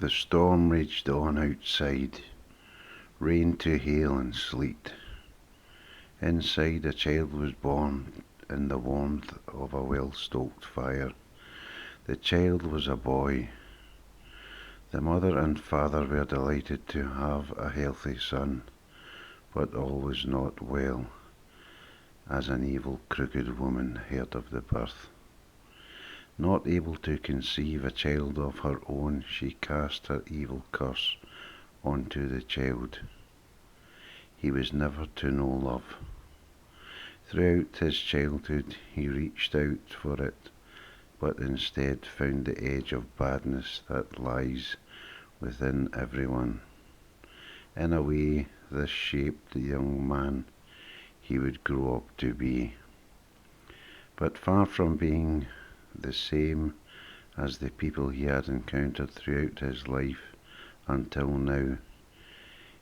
The storm raged on outside, rain to hail and sleet. Inside a child was born in the warmth of a well-stoked fire. The child was a boy. The mother and father were delighted to have a healthy son, but all was not well, as an evil, crooked woman heard of the birth. Not able to conceive a child of her own, she cast her evil curse onto the child. He was never to know love. Throughout his childhood he reached out for it, but instead found the edge of badness that lies within everyone. In a way, this shaped the young man he would grow up to be. But far from being the same as the people he had encountered throughout his life until now,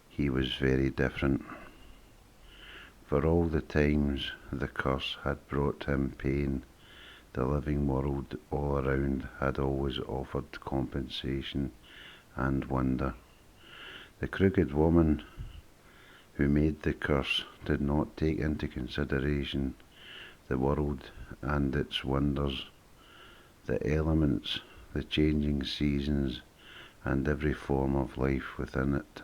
he was very different. For all the times the curse had brought him pain, the living world all around had always offered compensation and wonder. The crooked woman who made the curse did not take into consideration the world and its wonders, the elements, the changing seasons, and every form of life within it.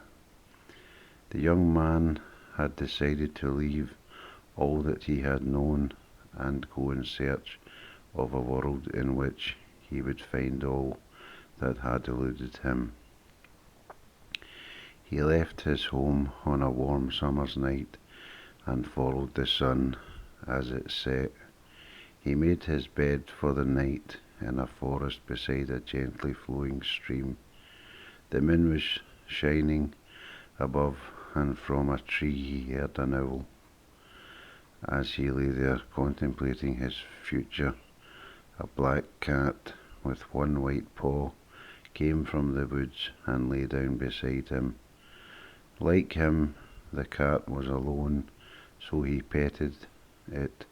The young man had decided to leave all that he had known and go in search of a world in which he would find all that had eluded him. He left his home on a warm summer's night and followed the sun as it set. He made his bed for the night in a forest beside a gently flowing stream. The moon was shining above, and from a tree he heard an owl. As he lay there contemplating his future, a black cat with one white paw came from the woods and lay down beside him. Like him, the cat was alone, so he petted it,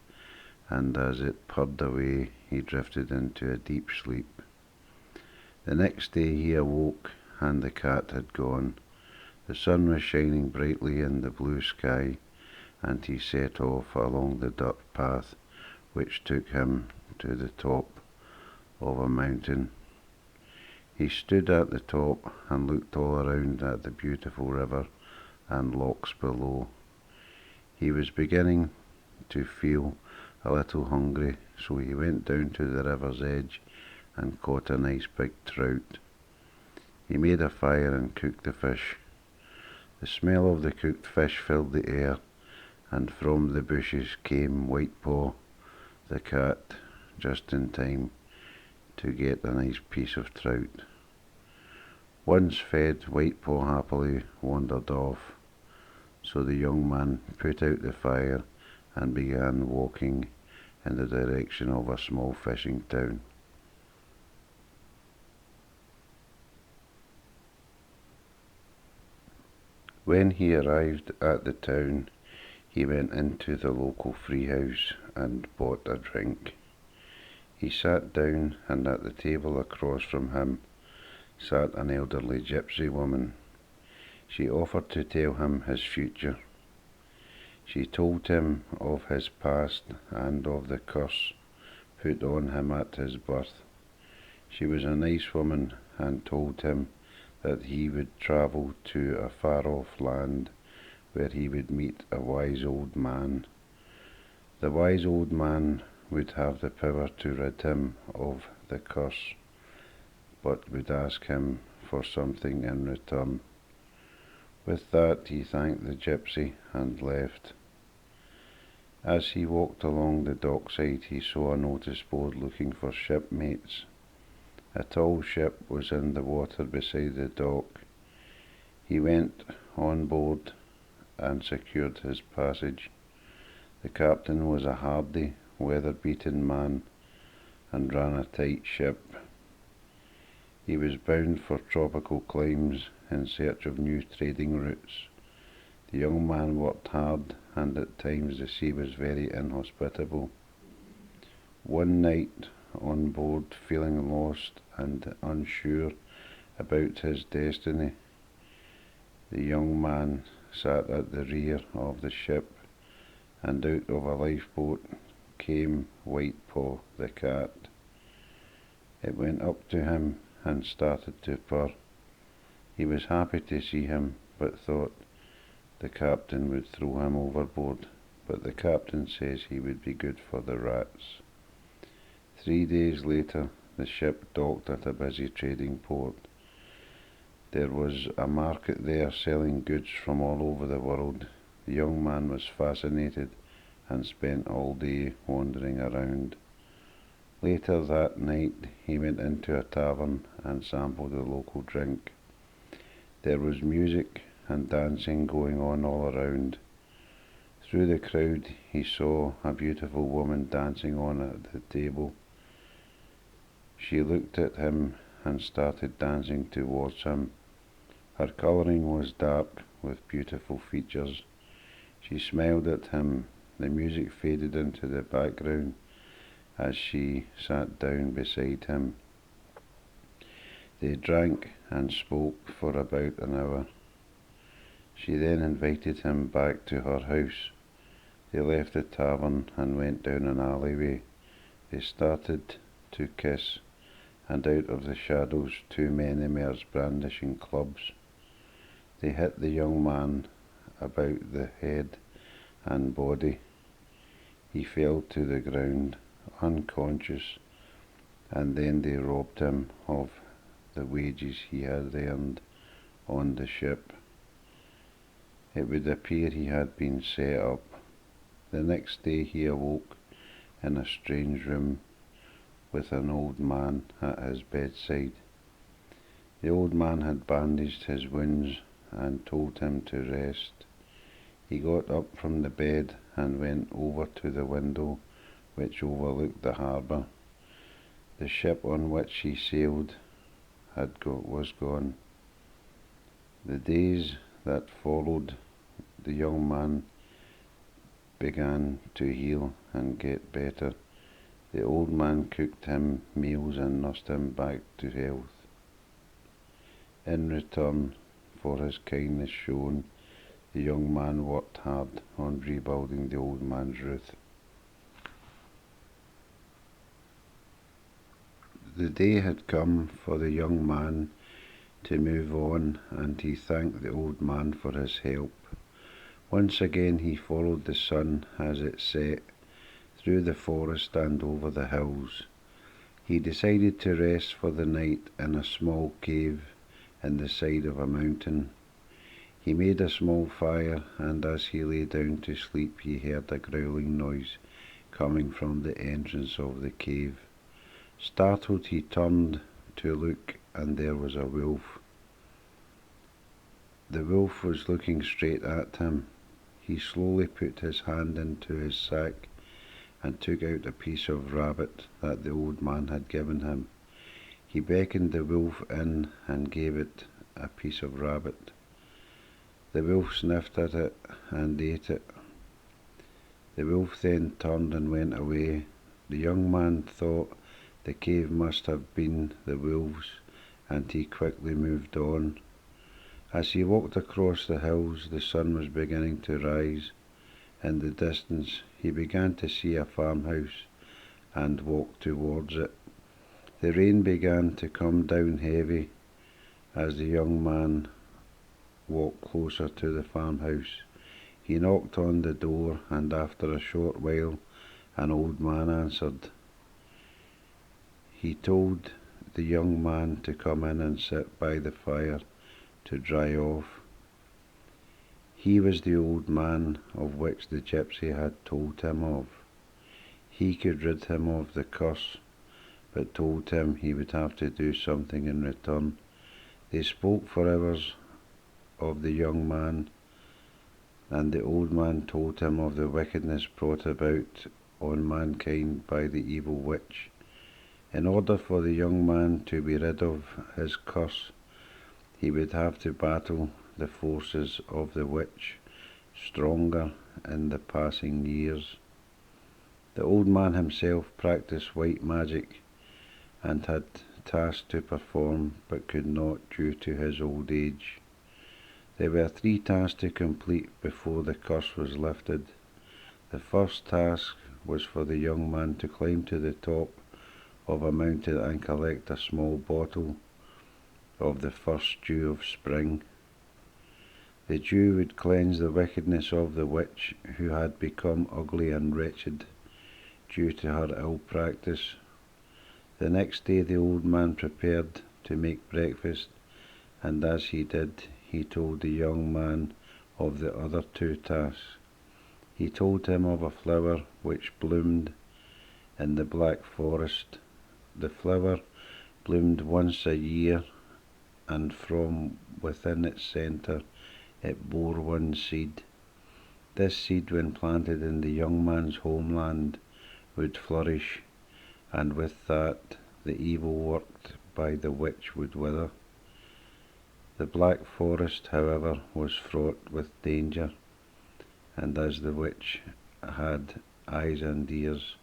and as it purred away, he drifted into a deep sleep. The next day he awoke, and the cat had gone. The sun was shining brightly in the blue sky, and he set off along the dirt path which took him to the top of a mountain. He stood at the top and looked all around at the beautiful river and lochs below. He was beginning to feel a little hungry, so he went down to the river's edge and caught a nice big trout. He made a fire and cooked the fish. The smell of the cooked fish filled the air, and from the bushes came White Paw, the cat, just in time to get a nice piece of trout. Once fed, White Paw happily wandered off, so the young man put out the fire and began walking in the direction of a small fishing town. When he arrived at the town, he went into the local free house and bought a drink. He sat down, and at the table across from him sat an elderly gypsy woman. She offered to tell him his future. She told him of his past and of the curse put on him at his birth. She was a nice woman and told him that he would travel to a far-off land where he would meet a wise old man. The wise old man would have the power to rid him of the curse, but would ask him for something in return. With that he thanked the gypsy and left. As he walked along the dockside, he saw a notice board looking for shipmates. A tall ship was in the water beside the dock. He went on board and secured his passage. The captain was a hardy, weather-beaten man and ran a tight ship. He was bound for tropical climes in search of new trading routes. The young man worked hard, and at times the sea was very inhospitable. One night on board, feeling lost and unsure about his destiny. The young man sat at the rear of the ship, and out of a lifeboat came White Paw the cat. It went up to him and started to purr. He was happy to see him, but thought the captain would throw him overboard. But the captain says he would be good for the rats. 3 days later, the ship docked at a busy trading port. There was a market there selling goods from all over the world. The young man was fascinated and spent all day wandering around. Later that night, he went into a tavern and sampled a local drink. There was music and dancing going on all around. Through the crowd, he saw a beautiful woman dancing on at the table. She looked at him and started dancing towards him. Her colouring was dark with beautiful features. She smiled at him. The music faded into the background as she sat down beside him. They drank and spoke for about an hour. She then invited him back to her house. They left the tavern and went down an alleyway. They started to kiss, and out of the shadows 2 men emerged brandishing clubs. They hit the young man about the head and body. He fell to the ground, unconscious, and then they robbed him of the wages he had earned on the ship. It would appear he had been set up. The next day he awoke in a strange room with an old man at his bedside. The old man had bandaged his wounds and told him to rest. He got up from the bed and went over to the window which overlooked the harbour. The ship on which he sailed was gone. The days that followed, the young man began to heal and get better. The old man cooked him meals and nursed him back to health. In return for his kindness shown, the young man worked hard on rebuilding the old man's roof. The day had come for the young man to move on, and he thanked the old man for his help. Once again he followed the sun as it set, through the forest and over the hills. He decided to rest for the night in a small cave in the side of a mountain. He made a small fire, and as he lay down to sleep he heard a growling noise coming from the entrance of the cave. Startled, he turned to look, and there was a wolf. The wolf was looking straight at him. He slowly put his hand into his sack and took out a piece of rabbit that the old man had given him. He beckoned the wolf in and gave it a piece of rabbit. The wolf sniffed at it and ate it. The wolf then turned and went away. The young man thought the cave must have been the wolves, and he quickly moved on. As he walked across the hills, the sun was beginning to rise. In the distance, he began to see a farmhouse and walked towards it. The rain began to come down heavy as the young man walked closer to the farmhouse. He knocked on the door, and after a short while, an old man answered. He told the young man to come in and sit by the fire to dry off. He was the old man of which the gypsy had told him of. He could rid him of the curse, but told him he would have to do something in return. They spoke for hours of the young man, and the old man told him of the wickedness brought about on mankind by the evil witch. In order for the young man to be rid of his curse, he would have to battle the forces of the witch, stronger in the passing years. The old man himself practiced white magic and had task to perform, but could not due to his old age. There were 3 tasks to complete before the curse was lifted. The first task was for the young man to climb to the top of a mountain and collect a small bottle of the first dew of spring. The dew would cleanse the wickedness of the witch, who had become ugly and wretched due to her ill practice. The next day the old man prepared to make breakfast, and as he did, he told the young man of the other 2 tasks. He told him of a flower which bloomed in the Black Forest. The flower bloomed once a year, and from within its centre it bore one seed. This seed, when planted in the young man's homeland, would flourish, and with that the evil worked by the witch would wither. The Black Forest, however, was fraught with danger, and as the witch had eyes and ears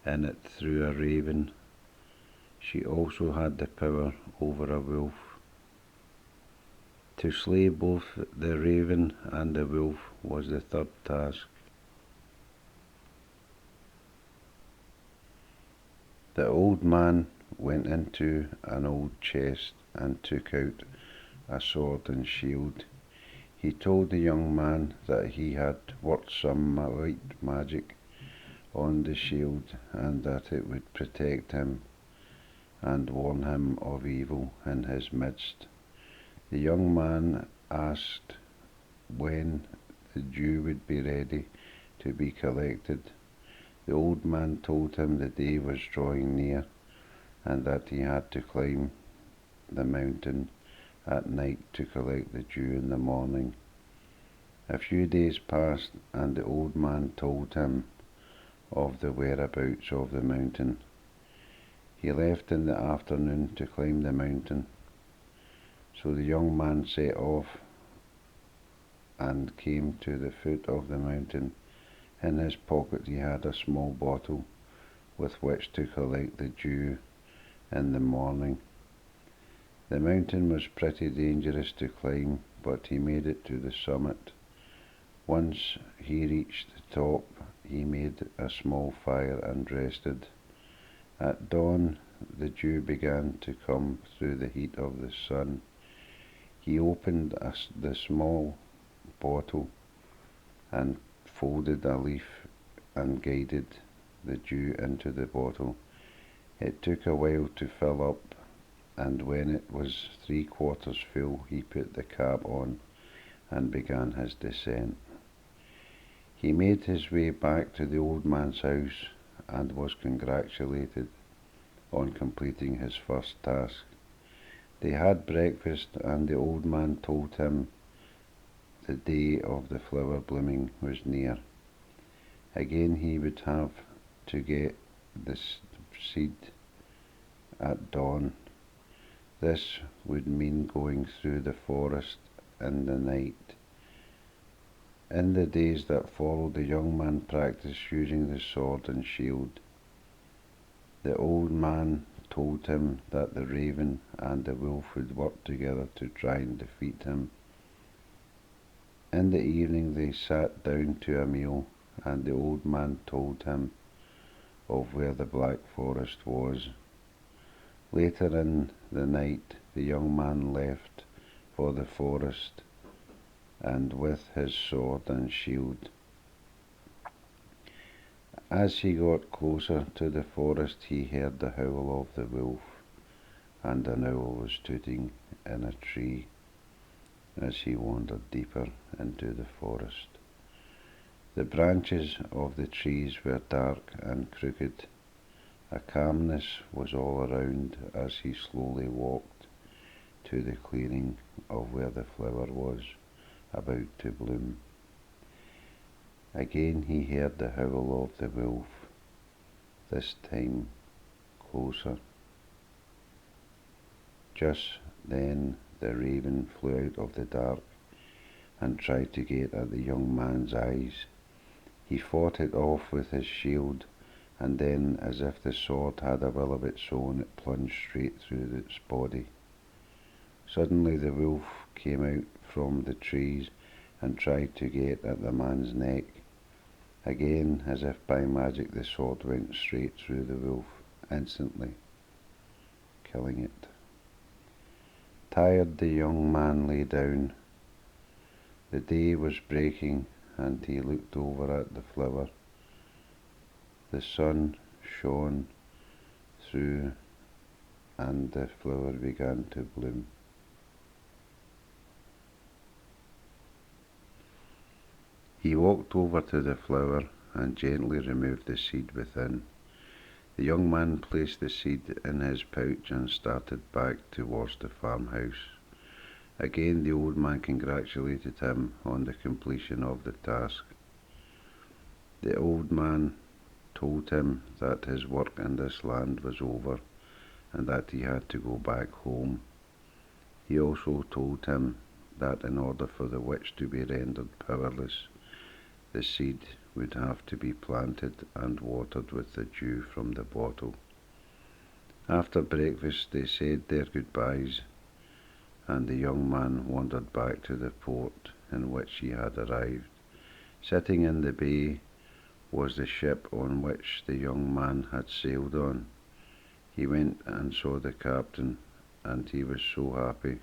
in it through a raven, she also had the power over a wolf. To slay both the raven and the wolf was the 3rd task. The old man went into an old chest and took out a sword and shield. He told the young man that he had worked some white magic on the shield, and that it would protect him and warn him of evil in his midst. The young man asked when the dew would be ready to be collected. The old man told him the day was drawing near, and that he had to climb the mountain at night to collect the dew in the morning. A few days passed, and the old man told him of the whereabouts of the mountain. He left in the afternoon to climb the mountain. So the young man set off and came to the foot of the mountain. In his pocket he had a small bottle with which to collect the dew in the morning. The mountain was pretty dangerous to climb, but he made it to the summit. Once he reached the top, he made a small fire and rested. At dawn, the dew began to come through the heat of the sun. He opened the small bottle and folded a leaf and guided the dew into the bottle. It took a while to fill up, and when it was 3/4 full, he put the cap on and began his descent. He made his way back to the old man's house and was congratulated on completing his first task. They had breakfast, and the old man told him the day of the flower blooming was near. Again he would have to get the seed at dawn. This would mean going through the forest in the night. In the days that followed, the young man practiced using the sword and shield. The old man told him that the raven and the wolf would work together to try and defeat him. In the evening they sat down to a meal, and the old man told him of where the Black Forest was. Later in the night the young man left for the forest, and with his sword and shield. As he got closer to the forest, he heard the howl of the wolf, and an owl was tooting in a tree as he wandered deeper into the forest. The branches of the trees were dark and crooked. A calmness was all around as he slowly walked to the clearing of where the flower was about to bloom. Again he heard the howl of the wolf, this time closer. Just then the raven flew out of the dark and tried to get at the young man's eyes. He fought it off with his shield and then, as if the sword had a will of its own, it plunged straight through its body. Suddenly the wolf came out from the trees and tried to get at the man's neck. Again, as if by magic, the sword went straight through the wolf, instantly killing it. Tired, the young man lay down. The day was breaking, and he looked over at the flower. The sun shone through, and the flower began to bloom. He walked over to the flower and gently removed the seed within. The young man placed the seed in his pouch and started back towards the farmhouse. Again the old man congratulated him on the completion of the task. The old man told him that his work in this land was over and that he had to go back home. He also told him that in order for the witch to be rendered powerless, the seed would have to be planted and watered with the dew from the bottle. After breakfast they said their goodbyes, and the young man wandered back to the port in which he had arrived. Sitting in the bay was the ship on which the young man had sailed on. He went and saw the captain, and he was so happy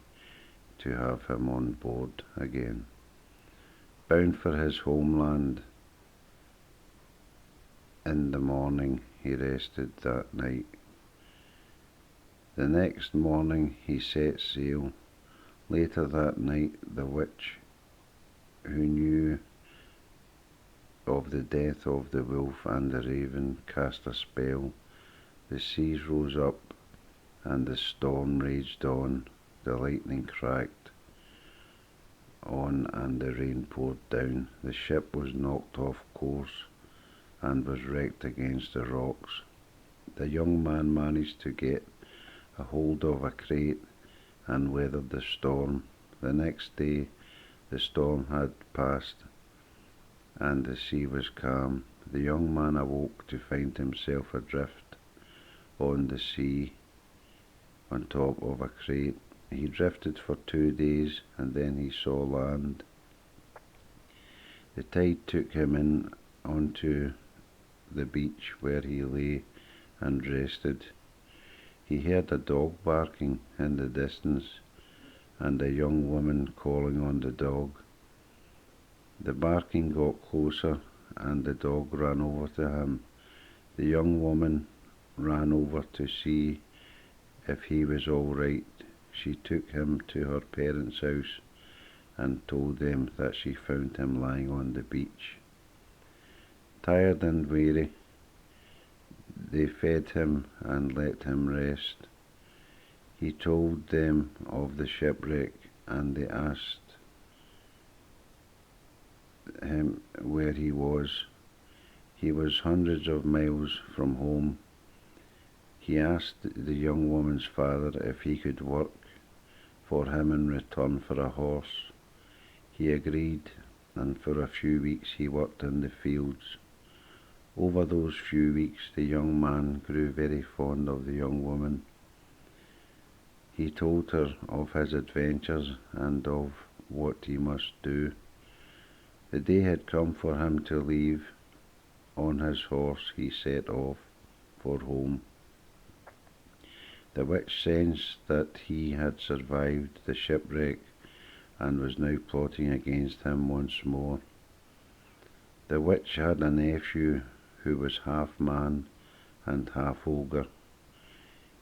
to have him on board again. Bound for his homeland, in the morning he rested that night. The next morning he set sail. Later that night the witch, who knew of the death of the wolf and the raven, cast a spell. The seas rose up, and the storm raged on. The lightning cracked on, and the rain poured down. The ship was knocked off course and was wrecked against the rocks. The young man managed to get a hold of a crate and weathered the storm. The next day the storm had passed and the sea was calm. The young man awoke to find himself adrift on the sea on top of a crate. He drifted for 2 days and then he saw land. The tide took him in onto the beach where he lay and rested. He heard a dog barking in the distance and a young woman calling on the dog. The barking got closer and the dog ran over to him. The young woman ran over to see if he was all right. She took him to her parents' house and told them that she found him lying on the beach. Tired and weary, they fed him and let him rest. He told them of the shipwreck, and they asked him where he was. He was hundreds of miles from home. He asked the young woman's father if he could work for him in return for a horse. He agreed, and for a few weeks he worked in the fields. Over those few weeks the young man grew very fond of the young woman. He told her of his adventures and of what he must do. The day had come for him to leave. On his horse he set off for home. The witch sensed that he had survived the shipwreck and was now plotting against him once more. The witch had a nephew who was half man and half ogre.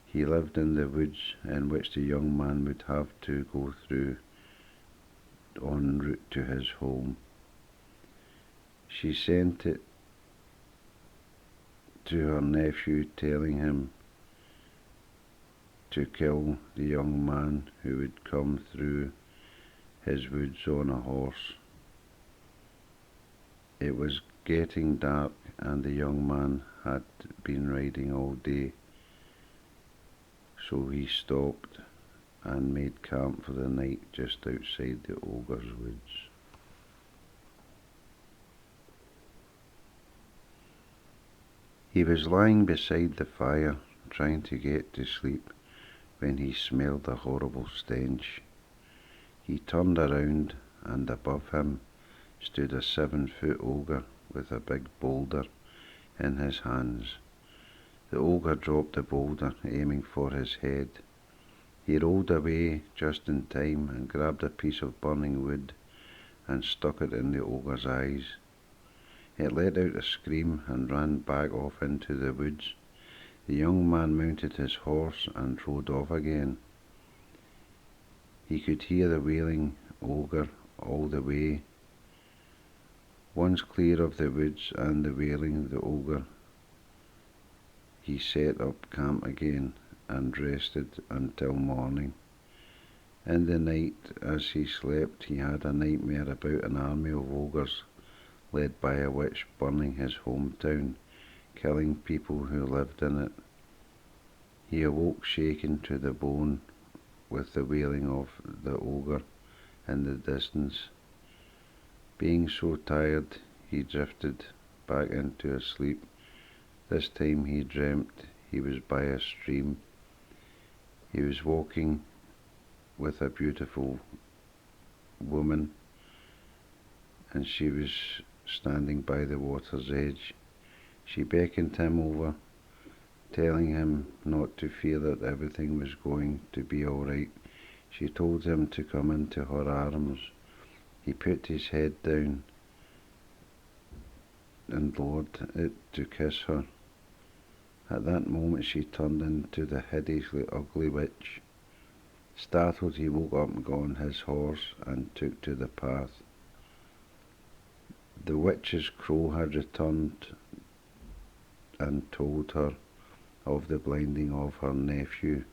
He lived in the woods in which the young man would have to go through en route to his home. She sent it to her nephew, telling him to kill the young man who would come through his woods on a horse. It was getting dark and the young man had been riding all day, so he stopped and made camp for the night just outside the ogre's woods. He was lying beside the fire, trying to get to sleep, when he smelled a horrible stench. He turned around, and above him stood a 7-foot ogre with a big boulder in his hands. The ogre dropped the boulder, aiming for his head. He rolled away just in time and grabbed a piece of burning wood and stuck it in the ogre's eyes. It let out a scream and ran back off into the woods. The young man mounted his horse and rode off again. He could hear the wailing ogre all the way. Once clear of the woods and the wailing the ogre, he set up camp again and rested until morning. In the night, as he slept, he had a nightmare about an army of ogres led by a witch burning his hometown, killing people who lived in it. He awoke shaken to the bone with the wailing of the ogre in the distance. Being so tired, he drifted back into a sleep. This time he dreamt he was by a stream. He was walking with a beautiful woman, and she was standing by the water's edge. She beckoned him over, telling him not to fear, that everything was going to be all right. She told him to come into her arms. He put his head down and lowered it to kiss her. At that moment she turned into the hideously ugly witch. Startled, he woke up and got on his horse and took to the path. The witch's crow had returned and told her of the blinding of her nephew.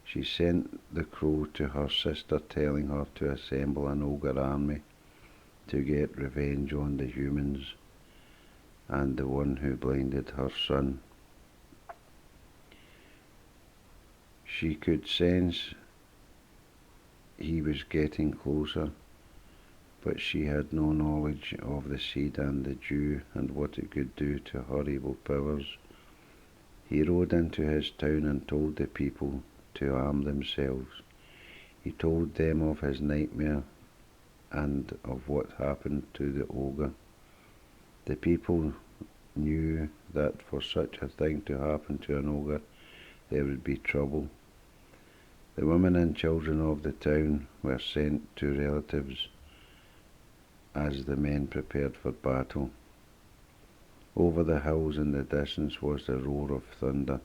She sent the crow to her sister, telling her to assemble an ogre army to get revenge on the humans and the one who blinded her son. She could sense he was getting closer, but she had no knowledge of the seed and the dew and what it could do to her evil powers. He rode into his town and told the people to arm themselves. He told them of his nightmare and of what happened to the ogre. The people knew that for such a thing to happen to an ogre, there would be trouble. The women and children of the town were sent to relatives as the men prepared for battle. Over the hills in the distance was the roar of thunder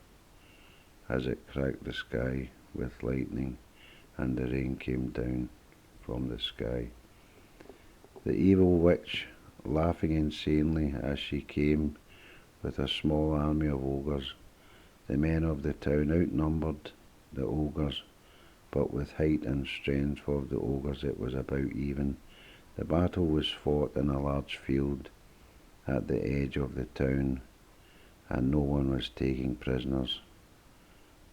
as it cracked the sky with lightning, and the rain came down from the sky. The evil witch, laughing insanely as she came with a small army of ogres. The men of the town outnumbered the ogres, but with height and strength of the ogres it was about even. The battle was fought in a large field at the edge of the town, and no one was taking prisoners.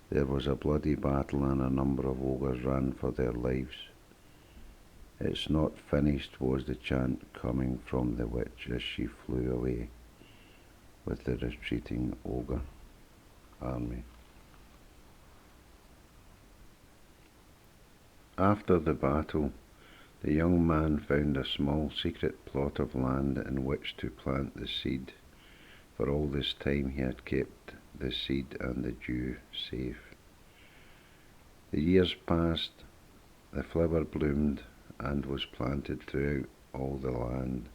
There was a bloody battle, and a number of ogres ran for their lives. "It's not finished," was the chant coming from the witch as she flew away with the retreating ogre army. After the battle, the young man found a small secret plot of land in which to plant the seed. For all this time he had kept the seed and the dew safe. The years passed, the flower bloomed and was planted throughout all the land.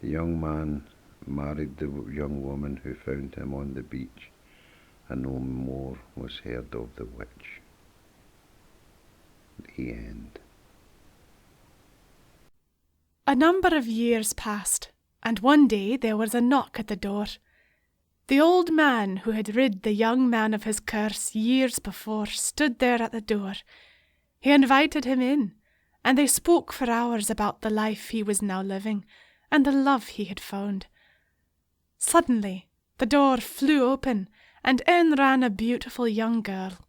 The young man married the young woman who found him on the beach, and no more was heard of the witch. The end. A number of years passed, and one day there was a knock at the door. The old man who had rid the young man of his curse years before stood there at the door. He invited him in, and they spoke for hours about the life he was now living and the love he had found. Suddenly, the door flew open, and in ran a beautiful young girl.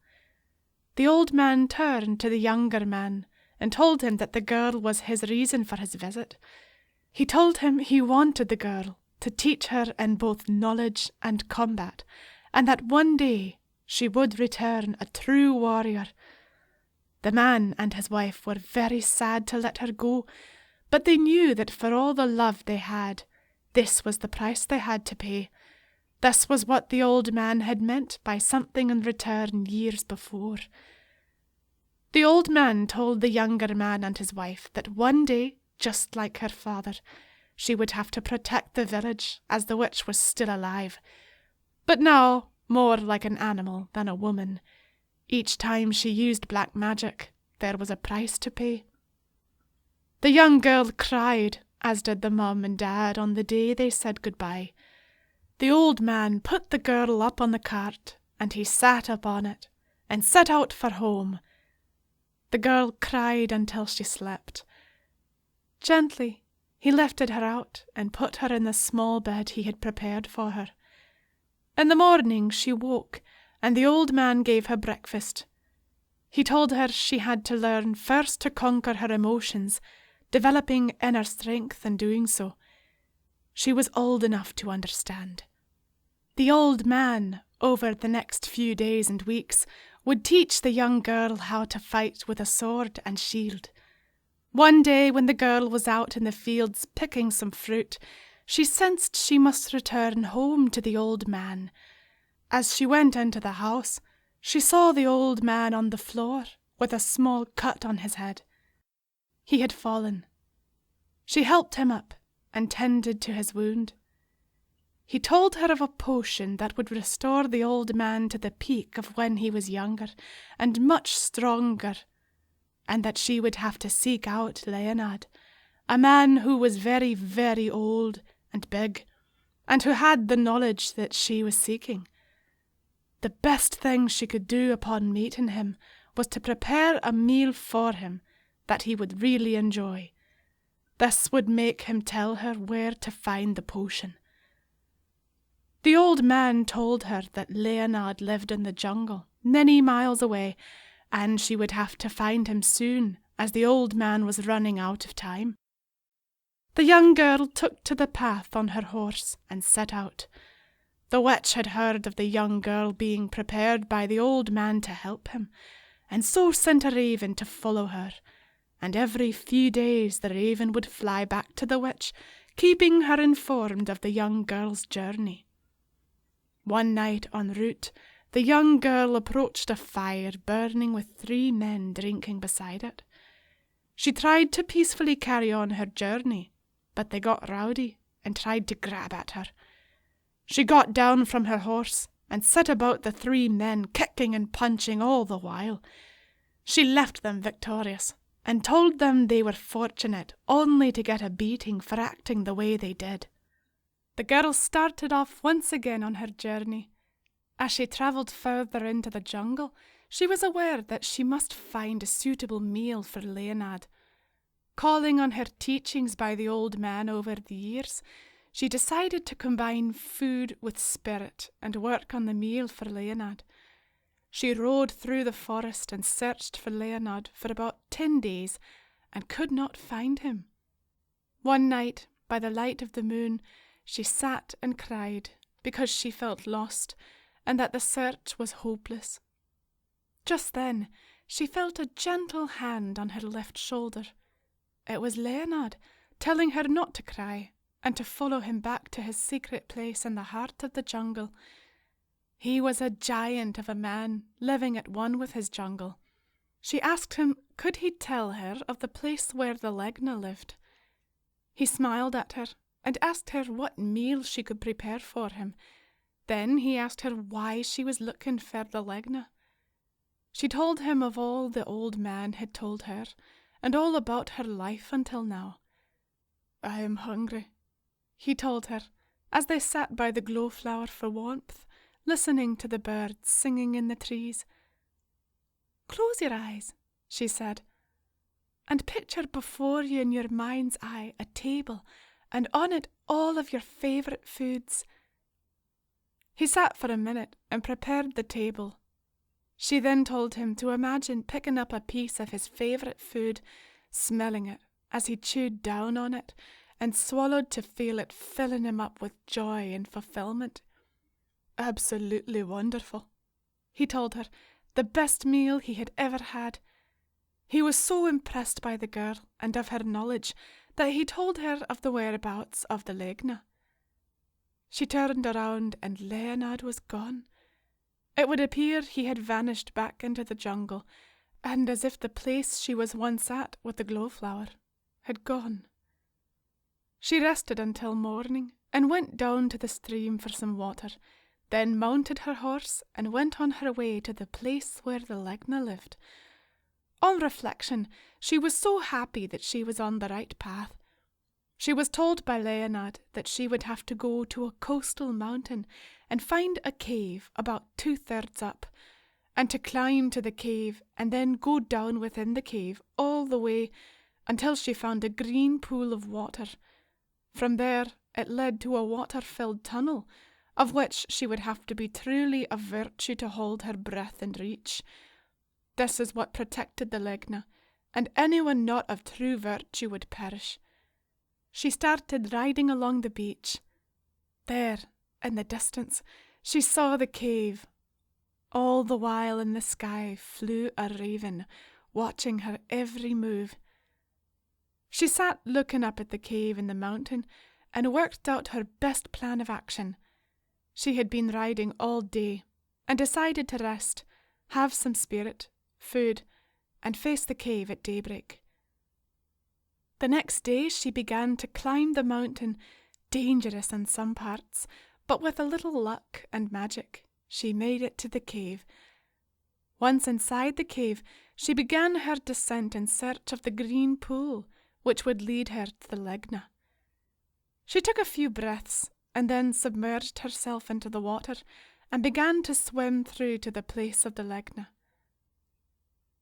The old man turned to the younger man and told him that the girl was his reason for his visit. He told him he wanted the girl, to teach her in both knowledge and combat, and that one day she would return a true warrior. The man and his wife were very sad to let her go, but they knew that for all the love they had, this was the price they had to pay. This was what the old man had meant by something in return years before. The old man told the younger man and his wife that one day, just like her father, she would have to protect the village as the witch was still alive, but now more like an animal than a woman. Each time she used black magic, there was a price to pay. The young girl cried, as did the mum and dad on the day they said goodbye. The old man put the girl up on the cart, and he sat up on it and set out for home. The girl cried until she slept. Gently, he lifted her out and put her in the small bed he had prepared for her. In the morning she woke, and the old man gave her breakfast. He told her she had to learn first to conquer her emotions, developing inner strength in doing so. She was old enough to understand. The old man, over the next few days and weeks, would teach the young girl how to fight with a sword and shield. One day when the girl was out in the fields picking some fruit, she sensed she must return home to the old man. As she went into the house, she saw the old man on the floor with a small cut on his head. He had fallen. She helped him up and tended to his wound. He told her of a potion that would restore the old man to the peak of when he was younger and much stronger, and that she would have to seek out Leonard, a man who was very, very old and big, and who had the knowledge that she was seeking. The best thing she could do upon meeting him was to prepare a meal for him that he would really enjoy. This would make him tell her where to find the potion. The old man told her that Leonard lived in the jungle, many miles away, and she would have to find him soon, as the old man was running out of time. The young girl took to the path on her horse and set out. The witch had heard of the young girl being prepared by the old man to help him, and so sent a raven to follow her, and every few days the raven would fly back to the witch, keeping her informed of the young girl's journey. One night en route, the young girl approached a fire burning with 3 men drinking beside it. She tried to peacefully carry on her journey, but they got rowdy and tried to grab at her. She got down from her horse and set about the 3 men, kicking and punching all the while. She left them victorious and told them they were fortunate only to get a beating for acting the way they did. The girl started off once again on her journey. As she travelled further into the jungle, she was aware that she must find a suitable meal for Leonard. Calling on her teachings by the old man over the years, she decided to combine food with spirit and work on the meal for Leonard. She rode through the forest and searched for Leonard for about 10 days and could not find him. One night, by the light of the moon, she sat and cried because she felt lost and that the search was hopeless. Just then, she felt a gentle hand on her left shoulder. It was Leonard, telling her not to cry and to follow him back to his secret place in the heart of the jungle. He was a giant of a man, living at one with his jungle. She asked him could he tell her of the place where the Legna lived. He smiled at her and asked her what meal she could prepare for him. Then he asked her why she was looking for the Legna. She told him of all the old man had told her, and all about her life until now. "I am hungry," he told her, as they sat by the glowflower for warmth, listening to the birds singing in the trees. "Close your eyes," she said, "and picture before you in your mind's eye a table, and on it all of your favourite foods." He sat for a minute and prepared the table. She then told him to imagine picking up a piece of his favourite food, smelling it as he chewed down on it, and swallowed to feel it filling him up with joy and fulfillment. Absolutely wonderful, he told her, the best meal he had ever had. He was so impressed by the girl and of her knowledge that he told her of the whereabouts of the Legna. She turned around and Leonard was gone. It would appear he had vanished back into the jungle, and as if the place she was once at with the glowflower had gone. She rested until morning and went down to the stream for some water, then mounted her horse and went on her way to the place where the Legna lived. On reflection, she was so happy that she was on the right path. She was told by Leonard that she would have to go to a coastal mountain and find a cave about 2/3 up, and to climb to the cave and then go down within the cave all the way until she found a green pool of water. From there it led to a water-filled tunnel, of which she would have to be truly of virtue to hold her breath and reach. This is what protected the Legna, and anyone not of true virtue would perish. She started riding along the beach. There, in the distance, she saw the cave. All the while in the sky flew a raven, watching her every move. She sat looking up at the cave in the mountain and worked out her best plan of action. She had been riding all day and decided to rest, have some spirit, food, and face the cave at daybreak. The next day she began to climb the mountain, dangerous in some parts, but with a little luck and magic, she made it to the cave. Once inside the cave, she began her descent in search of the green pool, which would lead her to the Legna. She took a few breaths and then submerged herself into the water and began to swim through to the place of the Legna.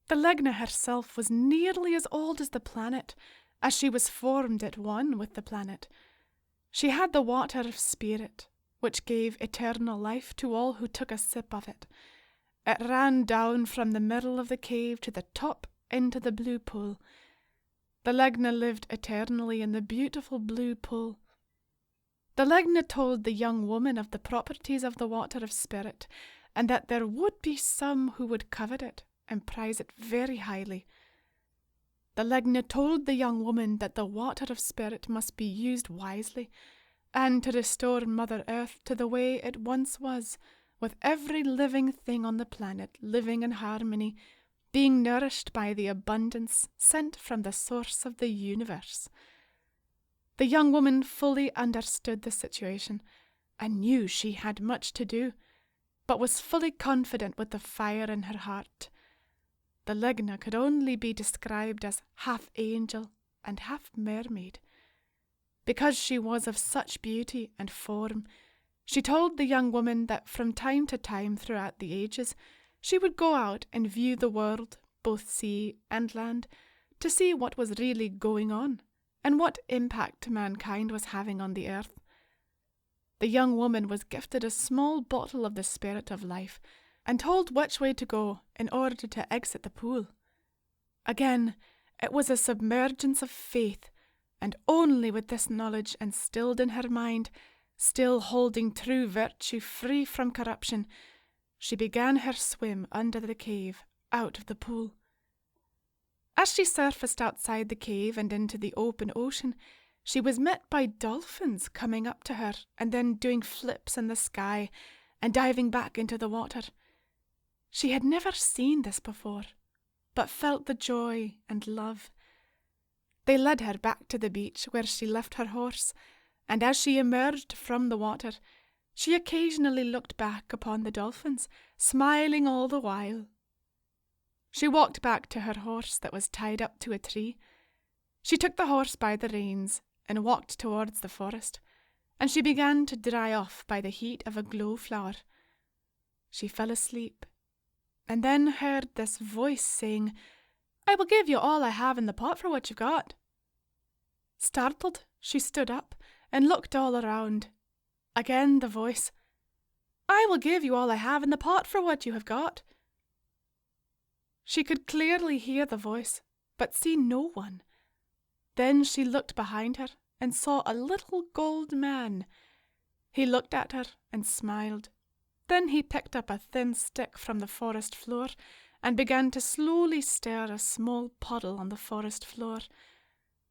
The Legna herself was nearly as old as the planet, as she was formed at one with the planet. She had the water of spirit, which gave eternal life to all who took a sip of it. It ran down from the middle of the cave to the top into the blue pool. The Legna lived eternally in the beautiful blue pool. The Legna told the young woman of the properties of the water of spirit, and that there would be some who would covet it and prize it very highly. The Legna told the young woman that the water of spirit must be used wisely, and to restore Mother Earth to the way it once was, with every living thing on the planet living in harmony, being nourished by the abundance sent from the source of the universe. The young woman fully understood the situation, and knew she had much to do, but was fully confident with the fire in her heart. The Legna could only be described as half angel and half mermaid. Because she was of such beauty and form, she told the young woman that from time to time throughout the ages, she would go out and view the world, both sea and land, to see what was really going on, and what impact mankind was having on the earth. The young woman was gifted a small bottle of the spirit of life, and told which way to go in order to exit the pool. Again, it was a submergence of faith, and only with this knowledge instilled in her mind, still holding true virtue free from corruption, she began her swim under the cave, out of the pool. As she surfaced outside the cave and into the open ocean, she was met by dolphins coming up to her and then doing flips in the sky and diving back into the water. She had never seen this before, but felt the joy and love. They led her back to the beach where she left her horse, and as she emerged from the water, she occasionally looked back upon the dolphins, smiling all the while. She walked back to her horse that was tied up to a tree. She took the horse by the reins and walked towards the forest, and she began to dry off by the heat of a glowflower. She fell asleep, and then heard this voice saying, "I will give you all I have in the pot for what you've got." Startled, she stood up and looked all around. Again the voice, "I will give you all I have in the pot for what you have got." She could clearly hear the voice, but see no one. Then she looked behind her and saw a little gold man. He looked at her and smiled. Then he picked up a thin stick from the forest floor and began to slowly stir a small puddle on the forest floor.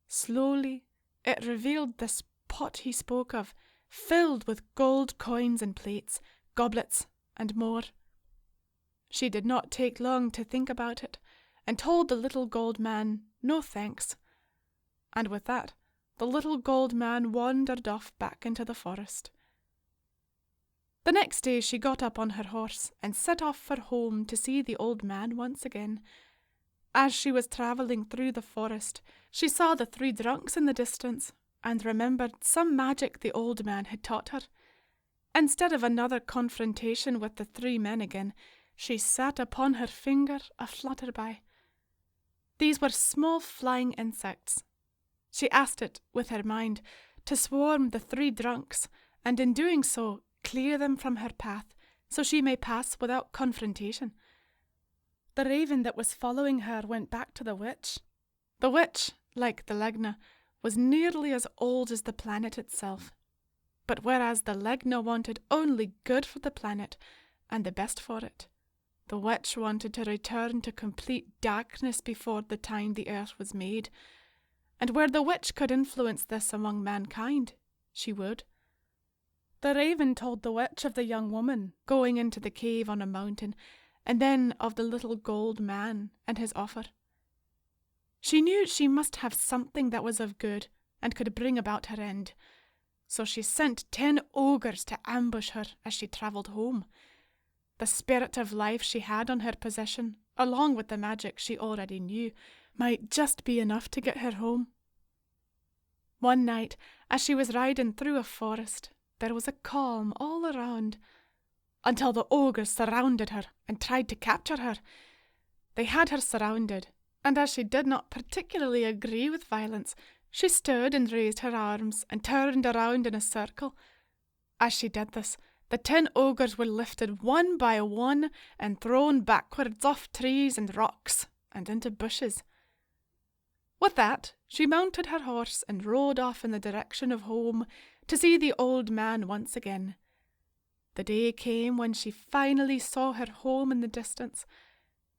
Slowly, it revealed this pot he spoke of, filled with gold coins and plates, goblets, and more. She did not take long to think about it, and told the little gold man no thanks. And with that, the little gold man wandered off back into the forest. The next day she got up on her horse and set off for home to see the old man once again. As she was travelling through the forest, she saw the three drunks in the distance and remembered some magic the old man had taught her. Instead of another confrontation with the three men again, she sat upon her finger a flutterby. These were small flying insects. She asked it, with her mind, to swarm the three drunks, and in doing so, clear them from her path, so she may pass without confrontation. The raven that was following her went back to the witch. The witch, like the Legna, was nearly as old as the planet itself. But whereas the Legna wanted only good for the planet and the best for it, the witch wanted to return to complete darkness before the time the earth was made. And where the witch could influence this among mankind, she would. The raven told the witch of the young woman going into the cave on a mountain, and then of the little gold man and his offer. She knew she must have something that was of good and could bring about her end, so she sent 10 ogres to ambush her as she travelled home. The spirit of life she had on her possession, along with the magic she already knew, might just be enough to get her home. One night, as she was riding through a forest, there was a calm all around, until the ogres surrounded her and tried to capture her. They had her surrounded, and as she did not particularly agree with violence, she stood and raised her arms and turned around in a circle. As she did this, the 10 ogres were lifted one by one and thrown backwards off trees and rocks and into bushes. With that, she mounted her horse and rode off in the direction of home to see the old man once again. The day came when she finally saw her home in the distance.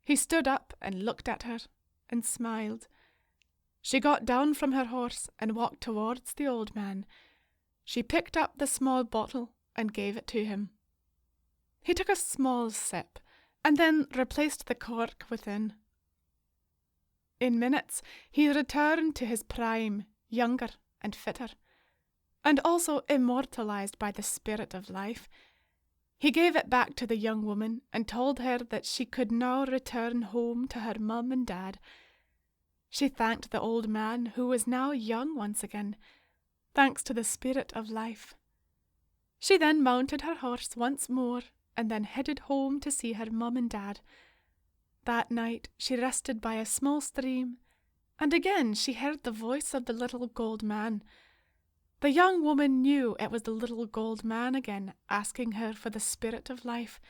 He stood up and looked at her and smiled. She got down from her horse and walked towards the old man. She picked up the small bottle and gave it to him. He took a small sip and then replaced the cork within. In minutes, he returned to his prime, younger and fitter, and also immortalized by the spirit of life. He gave it back to the young woman and told her that she could now return home to her mum and dad. She thanked the old man, who was now young once again, thanks to the spirit of life. She then mounted her horse once more and then headed home to see her mum and dad. That night she rested by a small stream, and again she heard the voice of the little gold man. The young woman knew it was the little gold man again, asking her for the spirit of life.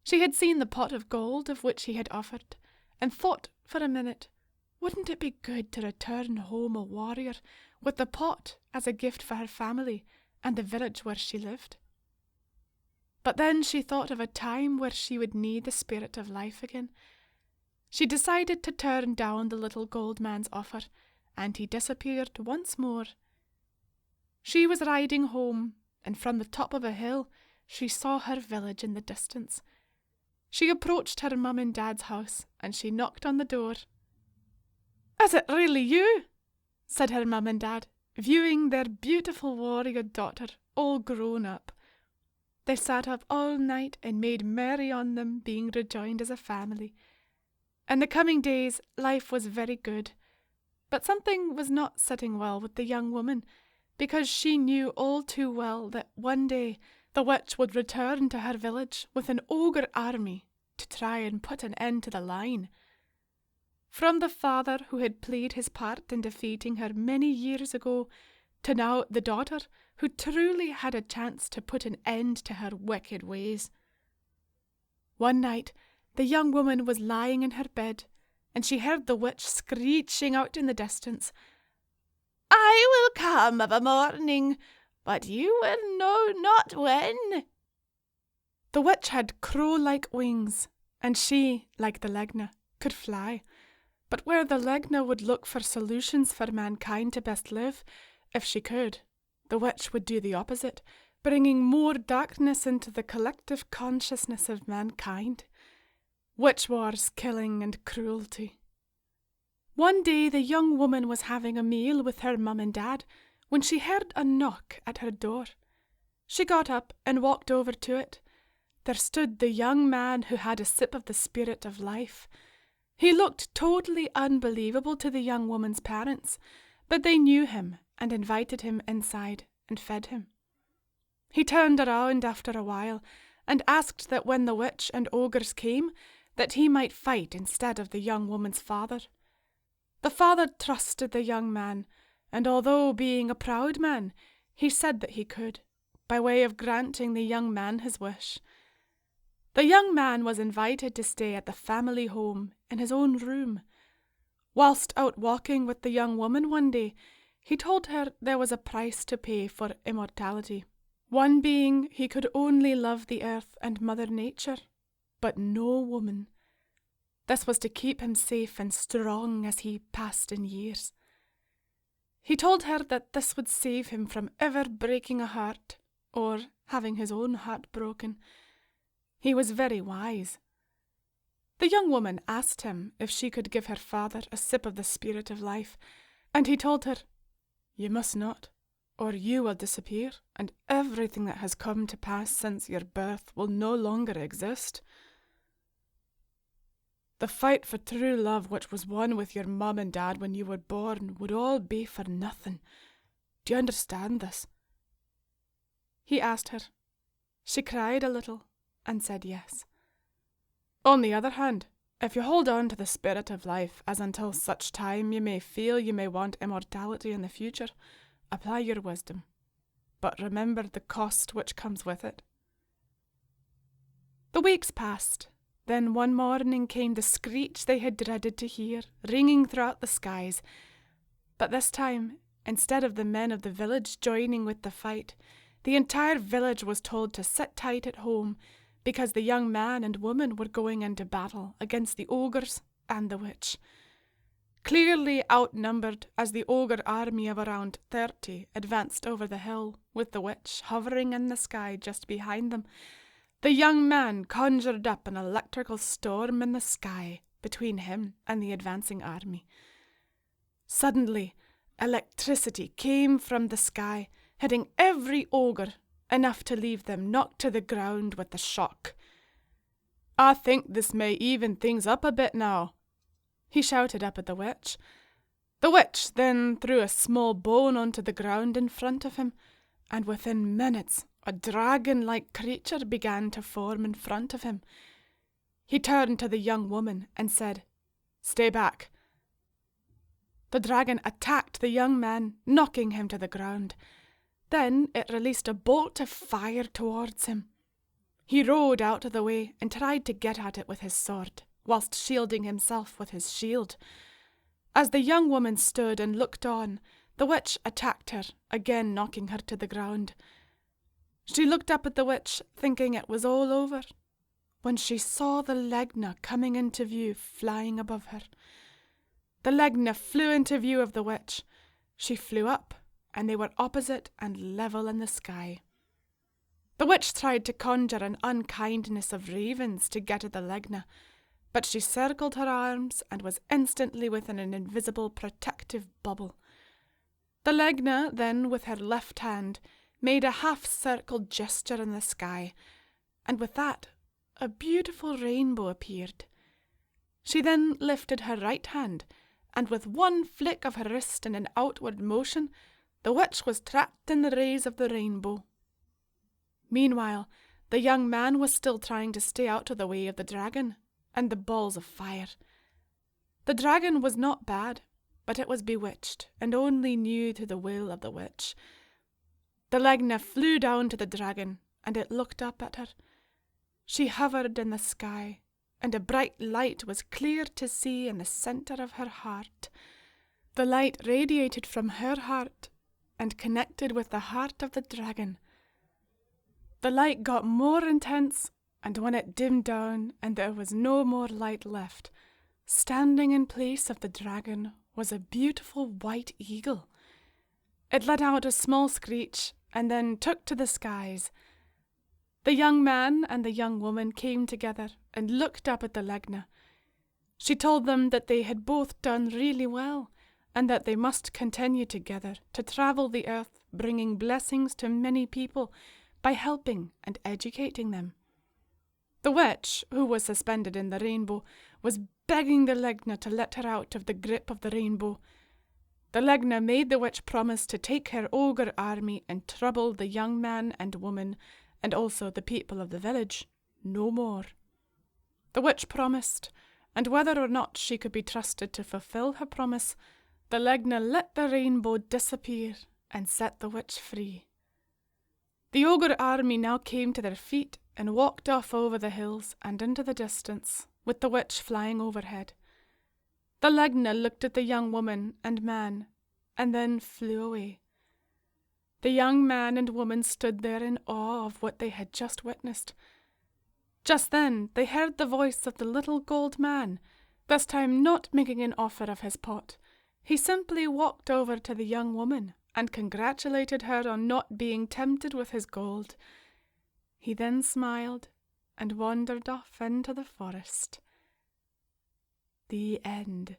She had seen the pot of gold of which he had offered, and thought for a minute, wouldn't it be good to return home a warrior, with the pot as a gift for her family and the village where she lived? But then she thought of a time where she would need the spirit of life again. She decided to turn down the little gold man's offer, and he disappeared once more. She was riding home, and from the top of a hill she saw her village in the distance. She approached her mum and dad's house, and she knocked on the door. "Is it really you?" said her mum and dad, viewing their beautiful warrior daughter all grown up. They sat up all night and made merry on them being rejoined as a family. In the coming days life was very good, but something was not sitting well with the young woman, because she knew all too well that one day the witch would return to her village with an ogre army to try and put an end to the line. From the father who had played his part in defeating her many years ago, to now the daughter who truly had a chance to put an end to her wicked ways. One night the young woman was lying in her bed, and she heard the witch screeching out in the distance, "I I will come of a morning, but you will know not when. The witch had crow-like wings, and she, like the Legna, could fly. But where the Legna would look for solutions for mankind to best live, if she could, the witch would do the opposite, bringing more darkness into the collective consciousness of mankind. Witch wars, killing, and cruelty. One day the young woman was having a meal with her mum and dad when she heard a knock at her door. She got up and walked over to it. There stood the young man who had a sip of the spirit of life. He looked totally unbelievable to the young woman's parents, but they knew him and invited him inside and fed him. He turned around after a while and asked that when the witch and ogres came, that he might fight instead of the young woman's father. The father trusted the young man, and although being a proud man, he said that he could, by way of granting the young man his wish. The young man was invited to stay at the family home in his own room. Whilst out walking with the young woman one day, he told her there was a price to pay for immortality. One being he could only love the earth and Mother Nature, but no woman. This was to keep him safe and strong as he passed in years. He told her that this would save him from ever breaking a heart or having his own heart broken. He was very wise. The young woman asked him if she could give her father a sip of the spirit of life, and he told her, "You must not, or you will disappear, and everything that has come to pass since your birth will no longer exist. The fight for true love which was won with your mum and dad when you were born would all be for nothing. Do you understand this?" He asked her. She cried a little and said yes. On the other hand, if you hold on to the spirit of life as until such time you may feel you may want immortality in the future, apply your wisdom, but remember the cost which comes with it. The weeks passed. Then one morning came the screech they had dreaded to hear, ringing throughout the skies. But this time, instead of the men of the village joining with the fight, the entire village was told to sit tight at home, because the young man and woman were going into battle against the ogres and the witch. Clearly outnumbered, as the ogre army of around 30 advanced over the hill, with the witch hovering in the sky just behind them, the young man conjured up an electrical storm in the sky between him and the advancing army. Suddenly, electricity came from the sky, hitting every ogre, enough to leave them knocked to the ground with the shock. "I think this may even things up a bit now," he shouted up at the witch. The witch then threw a small bone onto the ground in front of him, and within minutes a dragon-like creature began to form in front of him. He turned to the young woman and said, "Stay back." The dragon attacked the young man, knocking him to the ground. Then it released a bolt of fire towards him. He rode out of the way and tried to get at it with his sword, whilst shielding himself with his shield. As the young woman stood and looked on, the witch attacked her, again knocking her to the ground. She looked up at the witch, thinking it was all over, when she saw the Legna coming into view, flying above her. The Legna flew into view of the witch. She flew up, and they were opposite and level in the sky. The witch tried to conjure an unkindness of ravens to get at the Legna, but she circled her arms and was instantly within an invisible protective bubble. The Legna then, with her left hand, made a half-circle gesture in the sky, and with that a beautiful rainbow appeared. She then lifted her right hand, and with one flick of her wrist and an outward motion, the witch was trapped in the rays of the rainbow. Meanwhile, the young man was still trying to stay out of the way of the dragon and the balls of fire. The dragon was not bad, but it was bewitched and only knew to the will of the witch. The Legna flew down to the dragon, and it looked up at her. She hovered in the sky, and a bright light was clear to see in the centre of her heart. The light radiated from her heart and connected with the heart of the dragon. The light got more intense, and when it dimmed down and there was no more light left, standing in place of the dragon was a beautiful white eagle. It let out a small screech and then took to the skies. The young man and the young woman came together and looked up at the Legna. She told them that they had both done really well, and that they must continue together to travel the earth, bringing blessings to many people by helping and educating them. The witch, who was suspended in the rainbow, was begging the Legna to let her out of the grip of the rainbow. The Legna made the witch promise to take her ogre army and trouble the young man and woman, and also the people of the village, no more. The witch promised, and whether or not she could be trusted to fulfill her promise, the Legna let the rainbow disappear and set the witch free. The ogre army now came to their feet and walked off over the hills and into the distance, with the witch flying overhead. The Legna looked at the young woman and man, and then flew away. The young man and woman stood there in awe of what they had just witnessed. Just then they heard the voice of the little gold man, this time not making an offer of his pot. He simply walked over to the young woman and congratulated her on not being tempted with his gold. He then smiled and wandered off into the forest. The end.